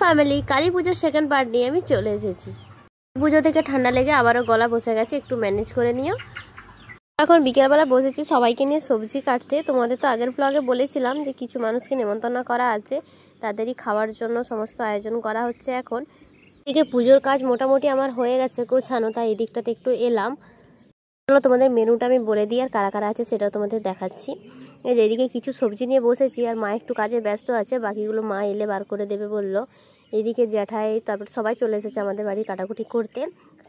Family, Kali পুজোর second part নিয়ে আমি চলে এসেছি। পুজো থেকে ঠান্ডা লেগে আবারও গলা বসে গেছে, একটু ম্যানেজ করে নিও। এখন বিকেলবেলা বসেছি সবাইকে নিয়ে সবজি কাটতে। তোমাদের তো আগের ব্লগে বলেছিলাম যে কিছু মানুষকে নেমন্তন্ন করা আছে, তাদেরই খাওয়ার জন্য সমস্ত আয়োজন করা হচ্ছে। এখন এদিকে পুজোর কাজ মোটামুটি আমার হয়ে গেছে গোছানো, তাই এই দিকটাতে একটু এলাম। চলো তোমাদের মেনুটা আমি বলে দিই, আর কারা কারা আছে সেটাও তোমাদের দেখাচ্ছি। এই যে এদিকে কিছু সবজি নিয়ে বসেছি, আর মা একটু কাজে ব্যস্ত আছে, বাকিগুলো মা এলে বার করে দেবে বললো। এদিকে জ্যাঠাই তারপর সবাই চলে এসেছে আমাদের বাড়ি কাটাকুটি করতে।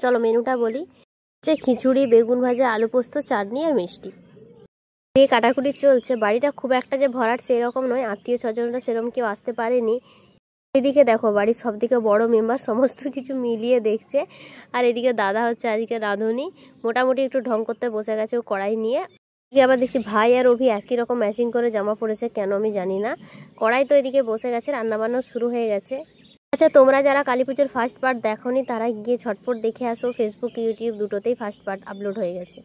চলো মেনুটা বলি। হচ্ছে খিচুড়ি, বেগুন ভাজা, আলু পোস্ত, চাটনি আর মিষ্টি। এই কাটাকুটি চলছে। বাড়িটা খুব একটা যে ভরাট সেই রকম নয়, আত্মীয় স্বজনরা সেরকম কেউ আসতে পারেনি। এদিকে দেখো বাড়ির সব থেকে বড় মেম্বার সমস্ত কিছু মিলিয়ে দেখছে, আর এদিকে দাদা হচ্ছে আজকে রাঁধুনি, মোটামুটি একটু ঢং করতে বসে গেছে ও কড়াই নিয়ে। এদিকে আবার দেখছি ভাই আর অভি একই রকম ম্যাচিং করে জামা পড়েছে, কেন আমি জানি না। কড়াই তো এদিকে বসে গেছে, রান্নাবান্নাও শুরু হয়ে গেছে। আচ্ছা, তোমরা যারা কালী পুজোর ফার্স্ট পার্ট দেখোনি তারা গিয়ে ঝটপট দেখে আসো, ফেসবুক ইউটিউব দুটোতেই ফার্স্ট পার্ট আপলোড হয়ে গেছে।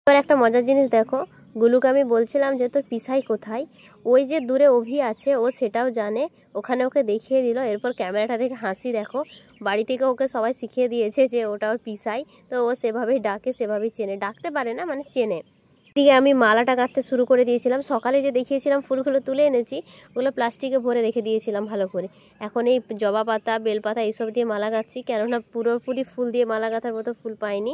এবার একটা মজার জিনিস দেখো, গুলুকে আমি বলছিলাম যে তোর পিসাই কোথায়, ওই যে দূরে অভি আছে ও সেটাও জানে, ওখানে ওকে দেখিয়ে দিল। এরপর ক্যামেরাটা দেখে হাসি দেখো, বাড়ি থেকে ওকে সবাই শিখিয়ে দিয়েছে যে ওটা ওর পিসাই, তো ও সেভাবেই ডাকে, সেভাবেই চেনে, ডাকতে পারে না মানে চেনে। এদিকে আমি মালাটা গাঁথতে শুরু করে দিয়েছিলাম। সকালে যে দেখিয়েছিলাম ফুলগুলো তুলে এনেছি, ওগুলো প্লাস্টিকে ভরে রেখে দিয়েছিলাম ভালো করে। এখন এই জবা পাতা, বেলপাতা এইসব দিয়ে মালা গাঁথছি, কেননা পুরোপুরি ফুল দিয়ে মালা গাঁথার মতো ফুল পাইনি।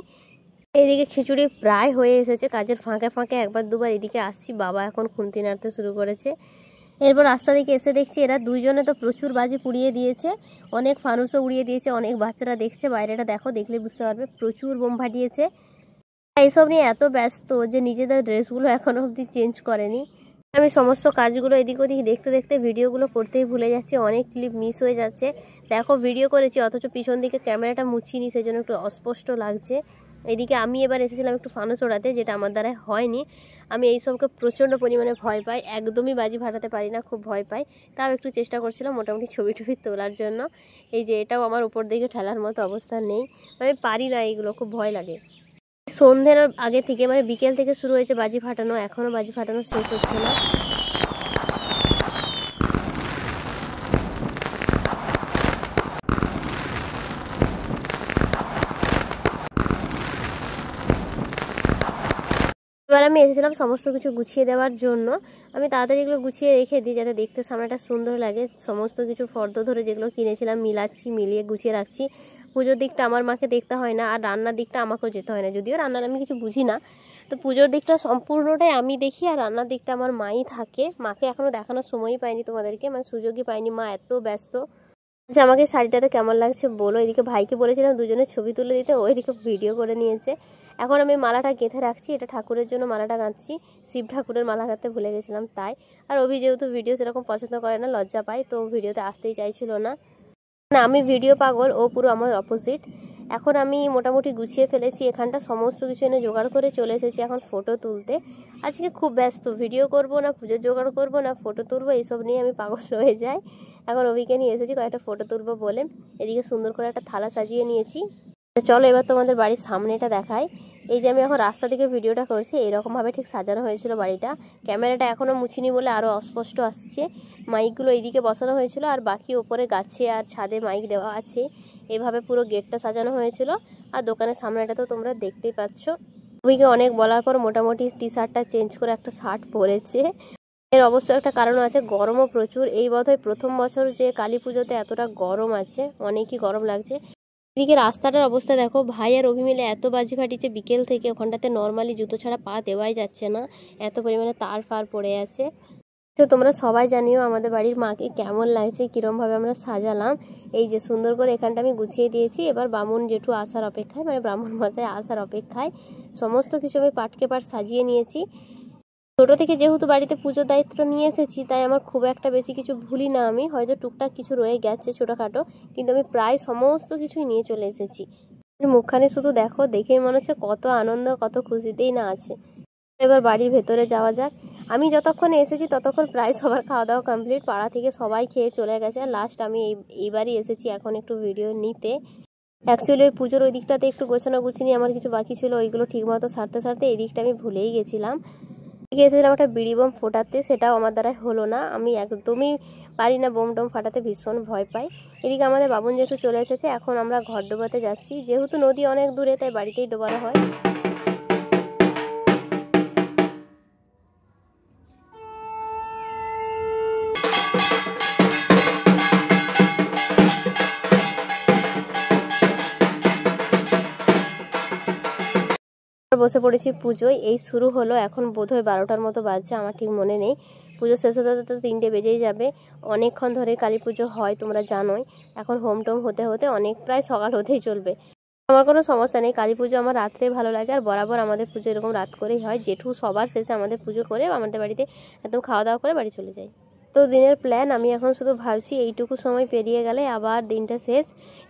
এইদিকে খিচুড়ি প্রায় হয়ে এসেছে, কাজের ফাঁকে ফাঁকে একবার দুবার এদিকে আসছি। বাবা এখন খুন্তি নাড়তে শুরু করেছে। এরপর রাস্তা দিকে এসে দেখছি এরা দুইজনে তো প্রচুর বাজি পুড়িয়ে দিয়েছে, অনেক ফানুসও উড়িয়ে দিয়েছে। অনেক বাচ্চারা দেখছে, বাইরেটা দেখো, দেখলে বুঝতে পারবে প্রচুর বোম ফাটিয়েছে। এইসব নিয়ে এত ব্যস্ত যে নিজেদের ড্রেসগুলো এখনো অবধি চেঞ্জ করেনি। আমি সমস্ত কাজগুলো এদিক ওদিক দেখতে দেখতে ভিডিওগুলো করতেই ভুলে যাচ্ছি, অনেক ক্লিপ মিস হয়ে যাচ্ছে। দেখো ভিডিও করেছি অথচ পিছন দিকে ক্যামেরাটা মুছিনি, সেই জন্য একটু অস্পষ্ট লাগছে। এদিকে আমি এবার এসেছিলাম একটু ফানুস ওড়াতে, যেটা আমার দ্বারা হয়নি। আমি এইসবকে প্রচণ্ড পরিমাণে ভয় পাই, একদমই বাজি ফাটাতে পারি না, খুব ভয় পাই। তাও একটু চেষ্টা করছিলাম মোটামুটি ছবি টবি তোলার জন্য। এই যে এটাও আমার উপর দিকে ঠেলার মতো অবস্থা নেই, মানে পারি না, এইগুলো খুব ভয় লাগে। সন্ধ্যের আগে থেকে মানে বিকেল থেকে শুরু হয়েছে বাজি ফাটানো, এখনও বাজি ফাটানো শেষ হচ্ছে না। এবার আমি এসেছিলাম সমস্ত কিছু গুছিয়ে দেওয়ার জন্য। আমি তাড়াতাড়ি এগুলো গুছিয়ে রেখে দিই যাতে দেখতে সামনেটা সুন্দর লাগে। সমস্ত কিছু ফর্দ ধরে যেগুলো কিনেছিলাম মিলাচ্ছি, মিলিয়ে গুছিয়ে রাখছি। পুজোর দিকটা আমার মাকে দেখতে হয় না, আর রান্নার দিকটা আমাকেও যেতে হয় না, যদিও রান্নার আমি কিছু বুঝি না। তো পুজোর দিকটা সম্পূর্ণটাই আমি দেখি, আর রান্নার দিকটা আমার মাই থাকে। মাকে এখনও দেখানোর সময়ই পাইনি তোমাদেরকে, মানে সুযোগই পাইনি, মা এত ব্যস্ত। আচ্ছা, আমাকে শাড়িটাতে কেমন লাগছে বলো। এদিকে ভাইকে বলেছিলাম দুজনের ছবি তুলে দিতে, ওইদিকে ভিডিও করে নিয়েছে। এখন আমি মালাটা গেঁথে রাখছি, এটা ঠাকুরের জন্য মালাটা গাঁথছি। শিব ঠাকুরের মালা গাঁথতে ভুলে গেছিলাম তাই। আর অভি যেহেতু ভিডিও সেরকম পছন্দ করে না, লজ্জা পায়, তো ভিডিওতে আসতেই চাইছিল না। না, আমি ভিডিও পাগল, ও পুরো আমার অপোজিট। এখন আমি মোটামুটি গুছিয়ে ফেলেছি, এখানটা সমস্ত কিছু এনে জোগাড় করে চলে এসেছি এখন ফটো তুলতে। আজকে খুব ব্যস্ত, ভিডিও করব না, পুজোর জোগাড় করব না, ফটো তুলবো, এইসব নিয়ে আমি পাগল হয়ে যাই। এখন অভিকে নিয়ে এসেছি কয়েকটা ফটো তুলবো বলে। এদিকে সুন্দর করে একটা থালা সাজিয়ে নিয়েছি। চলো এবার তোমাদের বাড়ির সামনেটা দেখাই। এই যে আমি এখন রাস্তা থেকে ভিডিওটা করছি, এইরকমভাবে ঠিক সাজানো হয়েছিল বাড়িটা। ক্যামেরাটা এখনও মুছিনি বলে আরও অস্পষ্ট আসছে। মাইকগুলো এইদিকে বসানো হয়েছিল, আর বাকি ওপরে গাছে আর ছাদে মাইক দেওয়া আছে। এভাবে পুরো গেটটা সাজানো হয়েছিল, আর দোকানের সামনেটা তো তোমরা দেখতেই পাচ্ছ। ওইকে অনেক বলার পর মোটামুটি টি শার্টটা চেঞ্জ করে একটা শার্ট পরেছে। এর অবশ্য একটা কারণ আছে, গরমও প্রচুর। এই বোধহয় প্রথম বছর যে কালী পুজোতে এতটা গরম আছে, অনেকই গরম লাগছে। এদিকে রাস্তাটার অবস্থা দেখো, ভাই আর অভি মিলে এত বাজি ফাটিছে বিকেল থেকে, ওখানটাতে নর্মালি জুতো ছাড়া পা দেওয়াই যাচ্ছে না, এত পরিমাণে তার ফার পড়ে আছে। তো তোমরা সবাই জানিও আমাদের বাড়ির মাকে কেমন লাগছে, কীরমভাবে আমরা সাজালাম। এই যে সুন্দর করে এখানটা আমি গুছিয়ে দিয়েছি। এবার বামুন জেঠু আসার অপেক্ষায়, মানে ব্রাহ্মণ মশাই আসার অপেক্ষায় সমস্ত কিছু আমি পাটকে পাট সাজিয়ে নিয়েছি। ছোটো থেকে যেহেতু বাড়িতে পুজোর দায়িত্ব নিয়ে এসেছি, তাই আমার খুব একটা বেশি কিছু ভুলি না। আমি হয়তো টুকটাক কিছু রয়ে গেছে ছোটোখাটো, কিন্তু আমি প্রায় সমস্ত কিছুই নিয়ে চলে এসেছি। মুখখানি শুধু দেখো, দেখে মনে হচ্ছে কত আনন্দ, কত খুশিতেই না আছে। এবার বাড়ির ভেতরে যাওয়া যাক। আমি যতক্ষণে এসেছি ততক্ষণ প্রায় সবার খাওয়া দাওয়া কমপ্লিট, পাড়া থেকে সবাই খেয়ে চলে গেছে। আর লাস্ট আমি এইবারই এসেছি এখন একটু ভিডিও নিতে। অ্যাকচুয়ালি ওই পুজোর ওই দিকটাতে একটু গোছানো গুছিনি আমার কিছু বাকি ছিল, ওইগুলো ঠিকমতো সারতে সারতে এই দিকটা আমি ভুলেই গেছিলাম। গিয়েছিলাম একটা বিড়ি বোম ফোটাতে, সেটাও আমার দ্বারা হলো না। আমি একদমই পারি না বোম টোম ফাটাতে, ভীষণ ভয় পাই। এদিকে আমাদের বাবুন যেহেতু চলে এসেছে, এখন আমরা ঘর ডোবাতে যাচ্ছি। যেহেতু নদী অনেক দূরে, তাই বাড়িতেই ডোবানো হয়। বসে পড়েছি পুজোয়। এই শুরু হলো, এখন বোধহয় 12টার মতো বাজছে, আমার ঠিক মনে নেই। পুজো শেষ হতে হতে তো 3টে বেজেই যাবে। অনেকক্ষণ ধরে কালী পুজো হয়, তোমরা জানোই। এখন হোম টোম হতে হতে অনেক প্রায় সকাল হতেই চলবে। আমার কোনো সমস্যা নেই, কালী পুজো আমার রাত্রে ভালো লাগে। আর বরাবর আমাদের পুজো এরকম রাত করেই হয়। জেঠু সবার শেষে আমাদের পুজো করে আমাদের বাড়িতে একদম খাওয়া দাওয়া করে বাড়ি চলে যায়। তো দিনের প্ল্যান আমি এখন শুধু ভাবছি, এইটুকু সময় পেরিয়ে গেলে আবার দিনটা শেষ।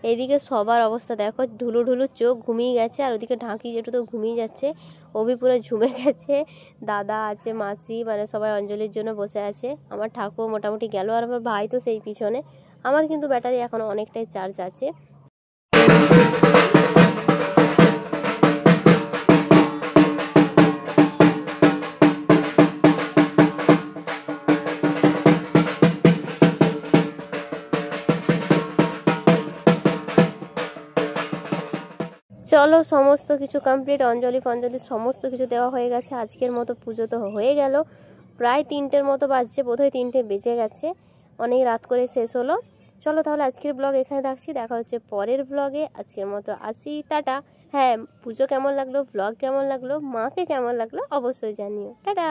এইদিকে সবার অবস্থা দেখো, ঢুলু ঢুলু চোখ, ঘুমিয়ে গেছে। আর ওদিকে ঢাকি যেটু তো ঘুমিয়ে যাচ্ছে, অভি পুরো ঝুমে গেছে। দাদা আছে, মাসি, মানে সবাই অঞ্জলির জন্য বসে আছে। আমার ঠাকুর মোটামুটি গেল, আর আমার ভাই তো সেই পিছনে। আমার কিন্তু ব্যাটারি এখনও অনেকটাই চার্জ আছে। চলো, সমস্ত কিছু কমপ্লিট, অঞ্জলি ফঞ্জলি সমস্ত কিছু দেওয়া হয়ে গেছে। আজকের মতো পুজো তো হয়ে গেল। প্রায় 3টের মতো বাজছে, বোধহয় 3টে বেজে গেছে। অনেক রাত করে শেষ হলো। চলো তাহলে আজকের ব্লগ এখানে রাখছি, দেখা হচ্ছে পরের ব্লগে। আজকের মতো আসি, টাটা। হ্যাঁ, পুজো কেমন লাগলো, ব্লগ কেমন লাগলো, মাকে কেমন লাগলো অবশ্যই জানিও। টাটা।